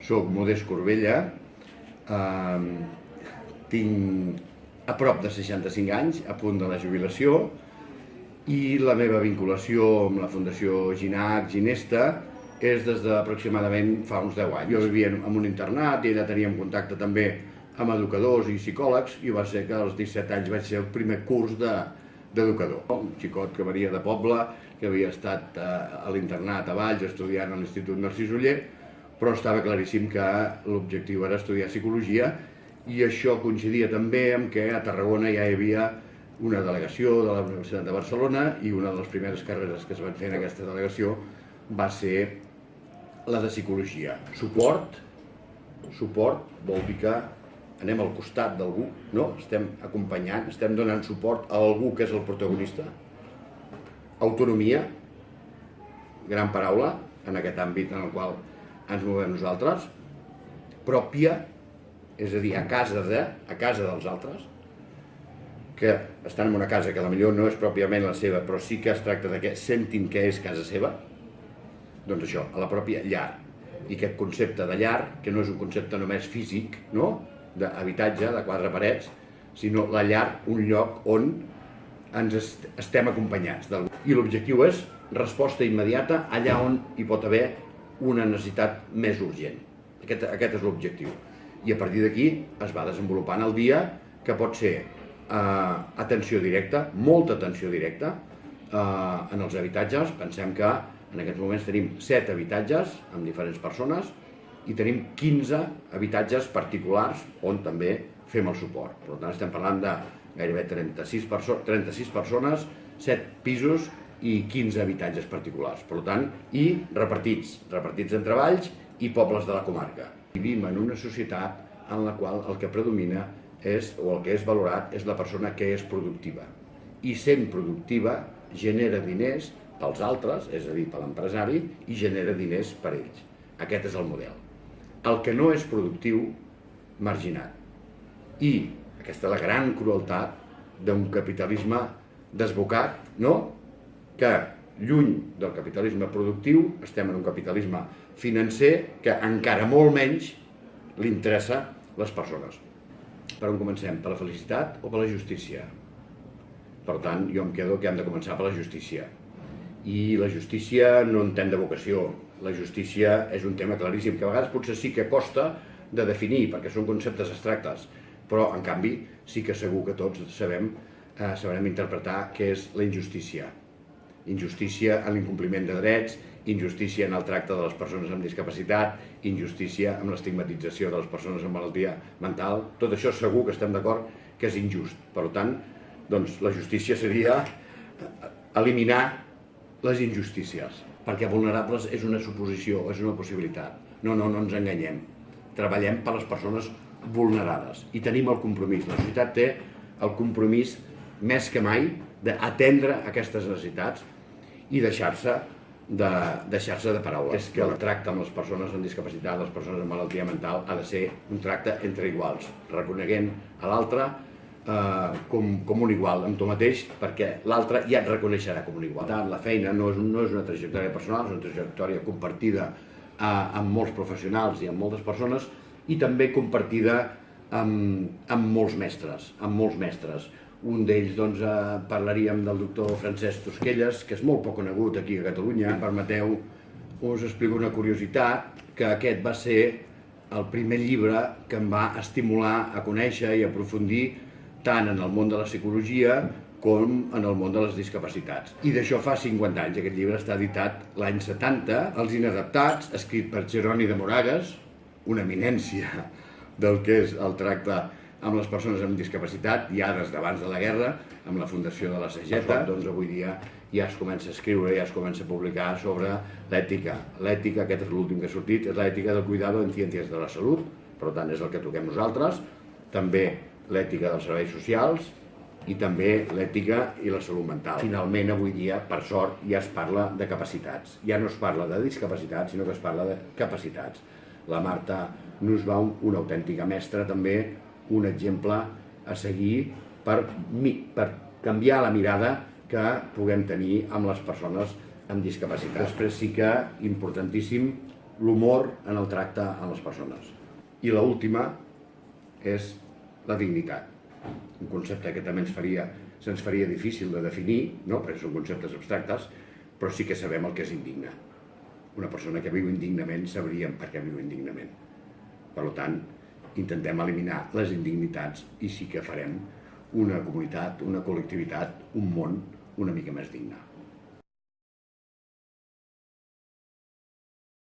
Soc Modest Corbella, tinc a prop de 65 anys, a punt de la jubilació, i la meva vinculació amb la Fundació Ginac, Ginesta, és des d'aproximadament fa uns 10 anys. Jo vivia en un internat i allà teníem contacte també amb educadors i psicòlegs, i va ser que als 17 anys vaig ser el primer curs d'educador. Un xicot que venia de poble, que havia estat a l'internat a Valls estudiant a l'Institut Narcís Oller, però estava claríssim que l'objectiu era estudiar psicologia, i això coincidia també amb que a Tarragona ja hi havia una delegació de la Universitat de Barcelona, i una de les primeres carreres que es van fer en aquesta delegació va ser la de psicologia. Suport vol dir que anem al costat d'algú, no? Estem acompanyant, estem donant suport a algú que és el protagonista. Autonomia, gran paraula en aquest àmbit en el qual ens movem nosaltres. Pròpia, és a dir, a casa dels altres, que estan en una casa que potser no és pròpiament la seva, però sí que es tracta de que sentin que és casa seva. Doncs això, a la pròpia llar. I aquest concepte de llar, que no és un concepte només físic, no?, d'habitatge, de 4 parets, sinó la llar, un lloc on ens estem acompanyats. I l'objectiu és resposta immediata allà on hi pot haver una necessitat més urgent. Aquest és l'objectiu. I a partir d'aquí es va desenvolupant el dia, que pot ser atenció directa, molta atenció directa en els habitatges. Pensem que en aquests moments tenim 7 habitatges amb diferents persones i tenim 15 habitatges particulars on també fem el suport. Per tant, estem parlant de gairebé 36 persones, 7 pisos i 15 habitatges particulars. Per tant, i repartits en treballs i pobles de la comarca. Vivim en una societat en la qual el que predomina o el que és valorat és la persona que és productiva. I sent productiva genera diners pels altres, és a dir, per l'empresari, i genera diners per ells. Aquest és el model. El que no és productiu, marginat. I aquesta és la gran crueltat d'un capitalisme desbocat, no? Que lluny del capitalisme productiu estem en un capitalisme financer que encara molt menys li interessa les persones. Per on comencem? Per la felicitat o per la justícia? Per tant, jo em quedo que hem de començar per la justícia. I la justícia no entén de vocació. La justícia és un tema claríssim, que a vegades potser sí que costa de definir, perquè són conceptes abstractes, però en canvi sí que segur que tots sabrem interpretar què és la injustícia. Injustícia en l'incompliment de drets, injustícia en el tracte de les persones amb discapacitat, injustícia en l'estigmatització de les persones amb malaltia mental. Tot això segur que estem d'acord que és injust. Per tant, doncs, la justícia seria eliminar les injustícies, perquè vulnerables és una suposició, és una possibilitat. No ens enganyem. Treballem per les persones vulnerades i tenim el compromís. La societat té el compromís més que mai d'atendre aquestes necessitats i deixar-se de paraules. És que el tracte amb les persones amb discapacitat, les persones amb malaltia mental, ha de ser un tracte entre iguals, reconeguent a l'altre com un igual amb tu mateix, perquè l'altre ja et reconeixerà com un igual. La feina no és una trajectòria personal, és una trajectòria compartida amb molts professionals i amb moltes persones, i també compartida amb molts mestres. Un d'ells, doncs, parlaríem del doctor Francesc Tosquelles, que és molt poc conegut aquí a Catalunya. Permeteu, us explico una curiositat, que aquest va ser el primer llibre que em va estimular a conèixer i aprofundir tant en el món de la psicologia com en el món de les discapacitats. I d'això fa 50 anys. Aquest llibre està editat l'any 70, Els Inadaptats, escrit per Jeroni de Moragas, una eminència del que és el tracte amb les persones amb discapacitat, ja des d'abans de la guerra, amb la fundació de la Sageta. Doncs avui dia ja es comença a escriure, ja es comença a publicar sobre l'ètica. L'ètica, aquest és l'últim que ha sortit, és l'ètica del cuidado en ciències de la salut, per tant és el que toquem nosaltres, també l'ètica dels serveis socials i també l'ètica i la salut mental. Finalment, avui dia, per sort, ja es parla de capacitats. Ja no es parla de discapacitats, sinó que es parla de capacitats. La Marta Nussbaum, una autèntica mestra, també un exemple a seguir per canviar la mirada que puguem tenir amb les persones amb discapacitat. Després sí que, importantíssim, l'humor en el tracte amb les persones. I l'última és la dignitat, un concepte que també se'ns faria difícil de definir, no? Perquè són conceptes abstractes, però sí que sabem el que és indigne. Una persona que viu indignament sabríem per què viu indignament. Per tant, intentem eliminar les indignitats i sí que farem una comunitat, una col·lectivitat, un món una mica més digne.